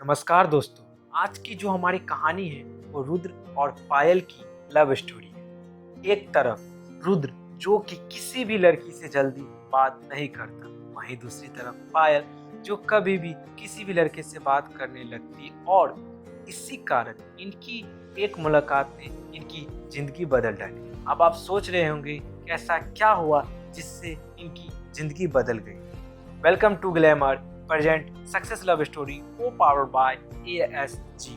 नमस्कार दोस्तों। आज की जो हमारी कहानी है वो रुद्र और पायल की लव स्टोरी है। एक तरफ रुद्र जो कि किसी भी लड़की से जल्दी बात नहीं करता, वहीं दूसरी तरफ पायल जो कभी भी किसी भी लड़के से बात करने लगती और इसी कारण इनकी एक मुलाकात ने इनकी जिंदगी बदल डाली। अब आप सोच रहे होंगे कि ऐसा क्या हुआ जिससे इनकी जिंदगी बदल गई। Welcome to glamour present success love story को पावर्ड बाय ASG।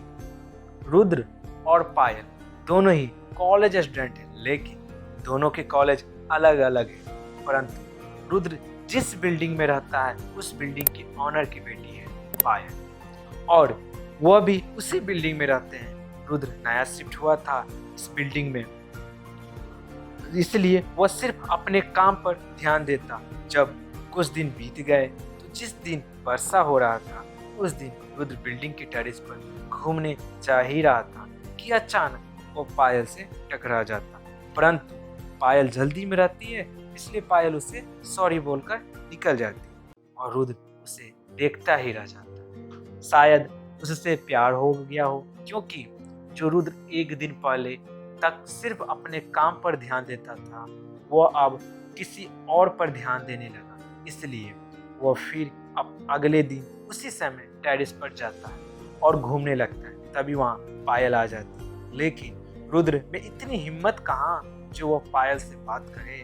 रुद्र और पायल दोनों ही कॉलेज स्टूडेंट हैं, लेकिन दोनों के कॉलेज अलग अलग हैं। परंतु रुद्र जिस बिल्डिंग में रहता है उस बिल्डिंग के ऑनर की बेटी है पायल, और वह भी उसी बिल्डिंग में रहते हैं। रुद्र नया शिफ्ट हुआ था इस बिल्डिंग में, इसलिए वह सिर्फ अपने काम पर ध्यान देता। जब कुछ दिन बीत गए तो जिस दिन वर्षा हो रहा था उस दिन रुद्र बिल्डिंग के टेरेस पर घूमने जा ही रहा था कि अचानक वो पायल से टकरा जाता। परंतु पायल जल्दी में रहती है, इसलिए पायल उसे सॉरी बोलकर निकल जाती और रुद्र उसे देखता ही रह जाता। शायद उससे प्यार हो गया हो, क्योंकि जो रुद्र एक दिन पहले तक सिर्फ अपने काम पर ध्यान देता था वह अब किसी और पर ध्यान देने लगा। इसलिए वह फिर अब अगले दिन उसी समय टेरेस पर जाता है और घूमने लगता है। तभी वहाँ पायल आ जाती है, लेकिन रुद्र में इतनी हिम्मत कहाँ जो वह पायल से बात करे।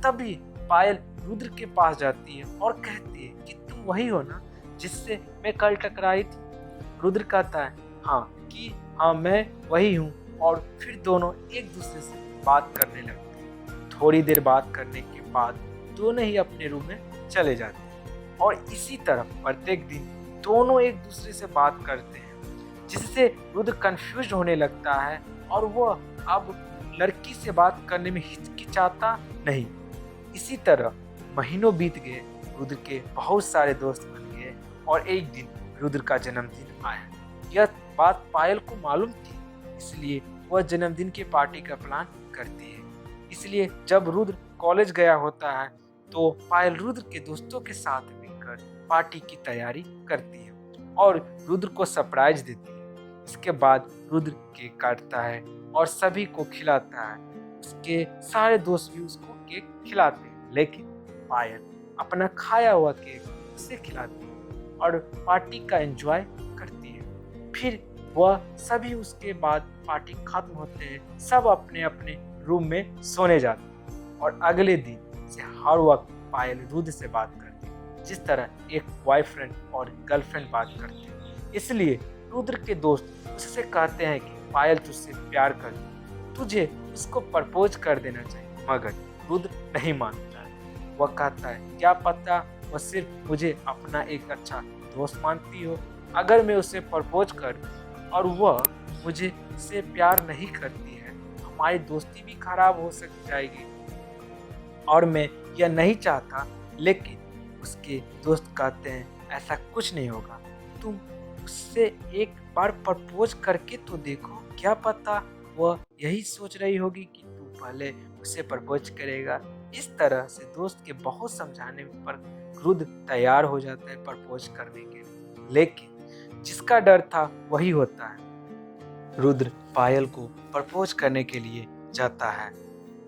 तभी पायल रुद्र के पास जाती है और कहती है कि तुम वही हो ना जिससे मैं कल टकराई थी। रुद्र कहता है हाँ मैं वही हूँ, और फिर दोनों एक दूसरे से बात करने लगते हैं। थोड़ी देर बात करने के बाद दोनों ही अपने रूम में चले जाते हैं और इसी तरह प्रत्येक दिन दोनों एक दूसरे से बात करते हैं, जिससे रुद्र कंफ्यूज होने लगता है और वह अब लड़की से बात करने में हिचकिचाता नहीं। इसी तरह महीनों बीत गए, रुद्र के बहुत सारे दोस्त बन गए और एक दिन रुद्र का जन्मदिन आया। यह बात पायल को मालूम थी, इसलिए वह जन्मदिन के पार्टी का प्लान करती है। इसलिए जब रुद्र कॉलेज गया होता है तो पायल रुद्र के दोस्तों के साथ मिलकर पार्टी की तैयारी करती है और रुद्र को सरप्राइज देती है। इसके बाद रुद्र केक काटता है और सभी को खिलाता है। उसके सारे दोस्त भी उसको केक खिलाते हैं, लेकिन पायल अपना खाया हुआ केक उसे खिलाती है और पार्टी का एंजॉय करती है। फिर वह सभी उसके बाद पार्टी खत्म होते हैं, सब अपने अपने रूम में सोने जाते हैं और अगले दिन से हर वक्त पायल रुद्र से बात करती है जिस तरह एक बॉयफ्रेंड और गर्लफ्रेंड बात करती है। इसलिए रुद्र के दोस्त उससे कहते हैं कि पायल तुझसे प्यार करती है, तुझे उसको प्रपोज कर देना चाहिए, मगर रुद्र नहीं मानता है। वह कहता है क्या पता वह सिर्फ मुझे अपना एक अच्छा दोस्त मानती हो। अगर मैं उसे प्रपोज कर और वह मुझे से प्यार नहीं करती है, हमारी दोस्ती भी खराब हो जाएगी और मैं यह नहीं चाहता। लेकिन उसके दोस्त कहते हैं ऐसा कुछ नहीं होगा, तुम उससे एक बार प्रपोज करके तो देखो, क्या पता वह यही सोच रही होगी कि तू पहले उसे प्रपोज करेगा। इस तरह से दोस्त के बहुत समझाने पर रुद्र तैयार हो जाता है प्रपोज करने के लिए, लेकिन जिसका डर था वही होता है। रुद्र पायल को प्रपोज करने के लिए जाता है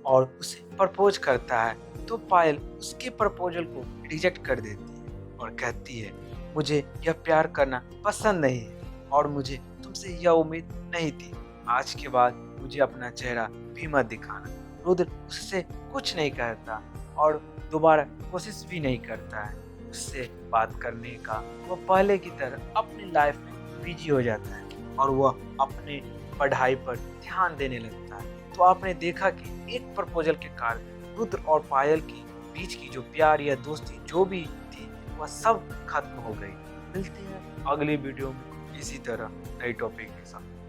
और उसे प्रपोज करता है तो पायल उसके प्रपोजल को रिजेक्ट कर देती है और कहती है मुझे यह प्यार करना पसंद नहीं है और मुझे तुमसे यह उम्मीद नहीं थी। आज के बाद मुझे अपना चेहरा भी मत दिखाना। रुद्र उससे कुछ नहीं कहता और दोबारा कोशिश भी नहीं करता है उससे बात करने का। वो पहले की तरह अपनी लाइफ में बिजी हो जाता है और वह अपने पढ़ाई पर ध्यान देने लगता है। तो आपने देखा कि एक प्रपोजल के कारण रुद्र और पायल के बीच की जो प्यार या दोस्ती जो भी थी वह सब खत्म हो गई। मिलते हैं अगली वीडियो में इसी तरह नई टॉपिक के साथ।